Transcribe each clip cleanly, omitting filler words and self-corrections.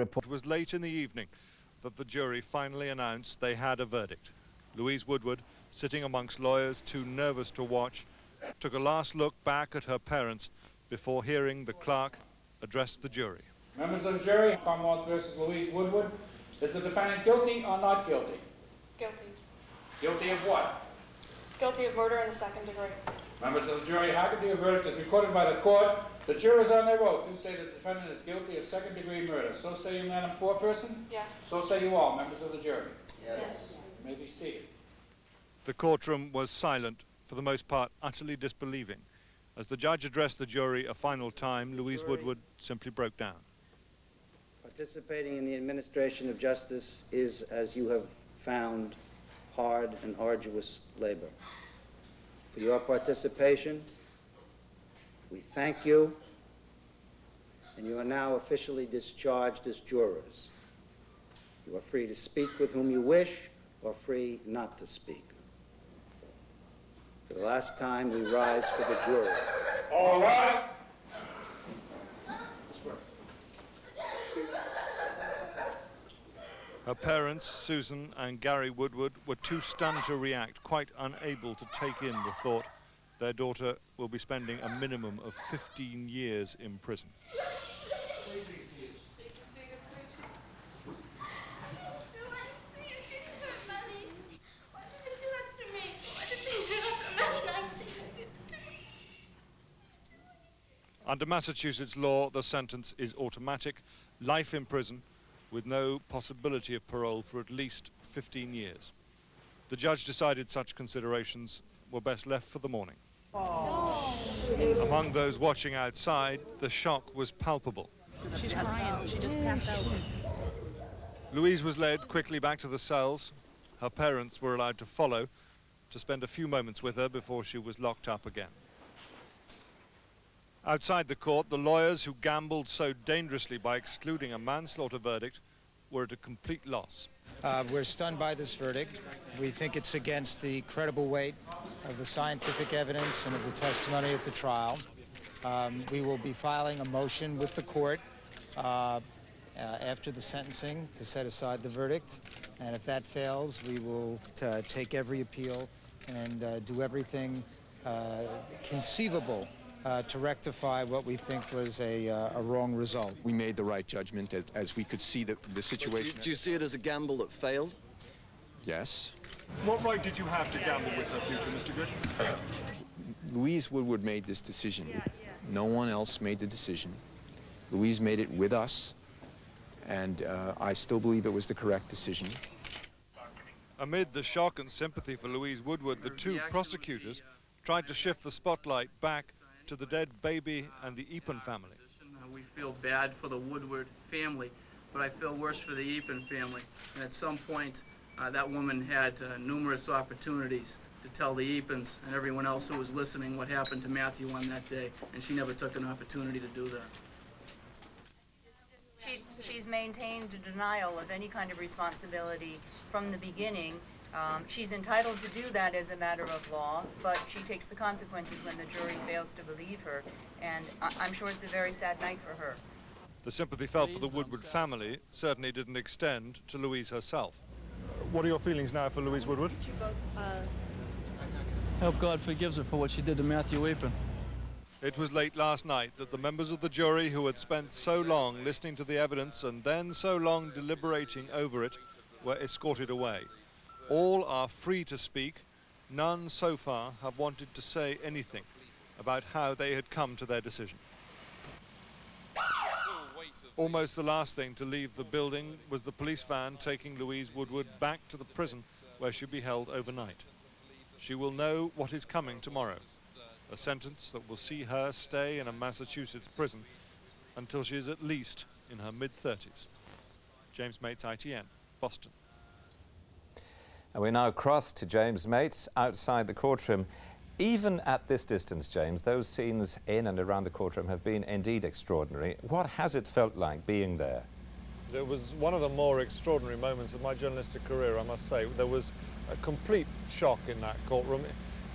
It was late in the evening that the jury finally announced they had a verdict. Louise Woodward, sitting amongst lawyers too nervous to watch, took a last look back at her parents before hearing the clerk address the jury. Members of the jury, Commonwealth versus Louise Woodward. Is the defendant guilty or not guilty? Guilty. Guilty of what? Guilty of murder in the second degree. Members of the jury, how could the verdict is recorded by the court? The jurors on their oath do say the defendant is guilty of second-degree murder. So say you, Madam Foreperson? Yes. So say you all, members of the jury. Yes. You may be seated. The courtroom was silent, for the most part utterly disbelieving. As the judge addressed the jury a final time, Louise Woodward simply broke down. Participating in the administration of justice is, as you have found, hard and arduous labor. For your participation, we thank you, and you are now officially discharged as jurors. You are free to speak with whom you wish, or free not to speak. For the last time, we rise for the jury. All rise. Her parents, Susan and Gary Woodward, were too stunned to react, quite unable to take in the thought their daughter will be spending a minimum of 15 years in prison. Please be seated. Under Massachusetts law, the sentence is automatic, life in prison, with no possibility of parole for at least 15 years. The judge decided such considerations were best left for the morning. Oh. Among those watching outside, the shock was palpable. She's crying. She just passed out. Louise was led quickly back to the cells. Her parents were allowed to follow to spend a few moments with her before she was locked up again. Outside the court, the lawyers who gambled so dangerously by excluding a manslaughter verdict were at a complete loss. We're stunned by this verdict. We think it's against the credible weight of the scientific evidence and of the testimony at the trial. We will be filing a motion with the court after the sentencing to set aside the verdict. And if that fails, we will take every appeal and do everything conceivable to rectify what we think was a wrong result. We made the right judgment as we could see the situation. Do you see it as a gamble that failed? Yes. What right did you have to gamble with her future, Mr. Good? Louise Woodward made this decision. No one else made the decision. Louise made it with us, and I still believe it was the correct decision. Amid the shock and sympathy for Louise Woodward, the two prosecutors tried to shift the spotlight back to the dead baby and the Eapen family. We feel bad for the Woodward family, but I feel worse for the Eapen family. And at some point, that woman had numerous opportunities to tell the Eapens and everyone else who was listening what happened to Matthew on that day, and she never took an opportunity to do that. She's maintained a denial of any kind of responsibility from the beginning. She's entitled to do that as a matter of law, but she takes the consequences when the jury fails to believe her, and I'm sure it's a very sad night for her. The sympathy felt for the Woodward family certainly didn't extend to Louise herself. What are your feelings now for Louise Woodward? Hope God forgives her for what she did to Matthew Eapen. It was late last night that the members of the jury who had spent so long listening to the evidence and then so long deliberating over it were escorted away. All are free to speak. None so far have wanted to say anything about how they had come to their decision. Almost the last thing to leave the building was the police van taking Louise Woodward back to the prison where she'll be held overnight. She will know what is coming tomorrow, a sentence that will see her stay in a Massachusetts prison until she is at least in her mid-30s. James Mates, ITN, Boston. And we now cross to James Mates outside the courtroom. Even at this distance, James, those scenes in and around the courtroom have been indeed extraordinary. What has it felt like being there? It was one of the more extraordinary moments of my journalistic career, I must say. There was a complete shock in that courtroom,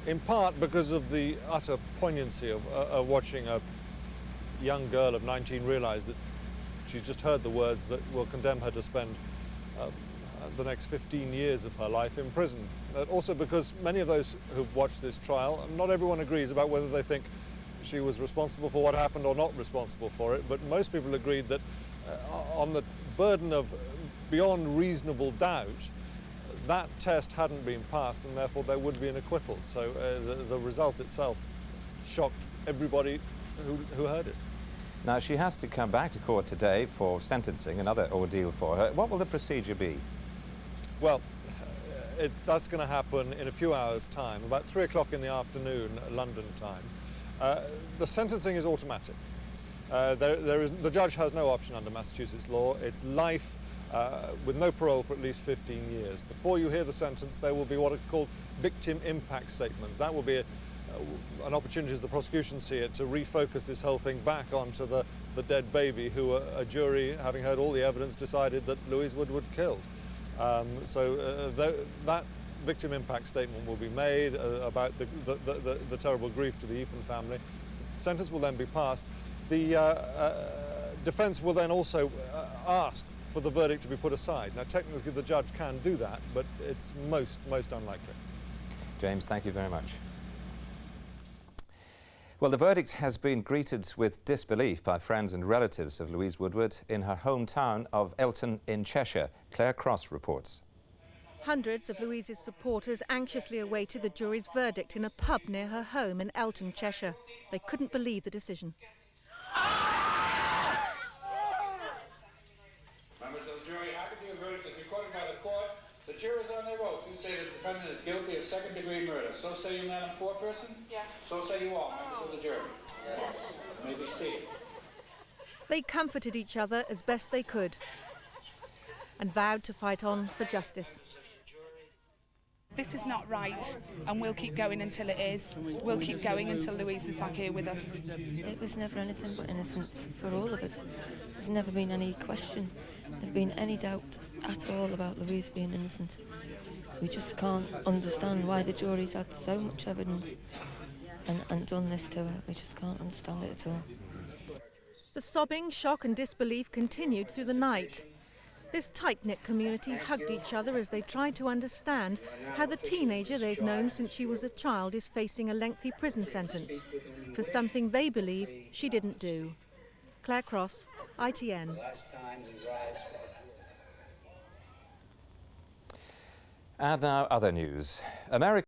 in part because of the utter poignancy of watching a young girl of 19 realize that She's just heard the words that will condemn her to spend the next 15 years of her life in prison. Also because many of those who've watched this trial, not everyone agrees about whether they think she was responsible for what happened or not responsible for it, but most people agreed that on the burden of beyond reasonable doubt, that test hadn't been passed and therefore there would be an acquittal. So the result itself shocked everybody who heard it. Now, she has to come back to court today for sentencing, another ordeal for her. What will the procedure be? Well, that's going to happen in a few hours' time, about 3 o'clock in the afternoon, London time. The sentencing is automatic. The judge has no option under Massachusetts law. It's life with no parole for at least 15 years. Before you hear the sentence, there will be what are called victim impact statements. That will be an opportunity, as the prosecution see it, to refocus this whole thing back onto the dead baby who a jury, having heard all the evidence, decided that Louise Woodward killed. That victim impact statement will be made about the terrible grief to the Eapen family. The sentence will then be passed. The defence will then also ask for the verdict to be put aside. Now, technically, the judge can do that, but it's most unlikely. James, thank you very much. Well, the verdict has been greeted with disbelief by friends and relatives of Louise Woodward in her hometown of Elton in Cheshire. Claire Cross reports. Hundreds of Louise's supporters anxiously awaited the jury's verdict in a pub near her home in Elton, Cheshire. They couldn't believe the decision. Members of the jury, happy to your verdict is recorded by the court. The jurors on their oath do say the defendant is guilty of second-degree murder. So say you, Madam Foreperson? Yes. So say you all, members of the jury. Yes. You may be seated. They comforted each other as best they could and vowed to fight on for justice. This is not right, and we'll keep going until it is. We'll keep going until Louise is back here with us. It was never anything but innocent for all of us. There's never been any question, never been any doubt at all about Louise being innocent. We just can't understand why the jury's had so much evidence and done this to her. We just can't understand it at all. The sobbing, shock and disbelief continued through the night. This tight-knit community hugged each other as they tried to understand how the teenager they've known since she was a child is facing a lengthy prison sentence for something they believe she didn't do. Claire Cross, ITN. And now other news. America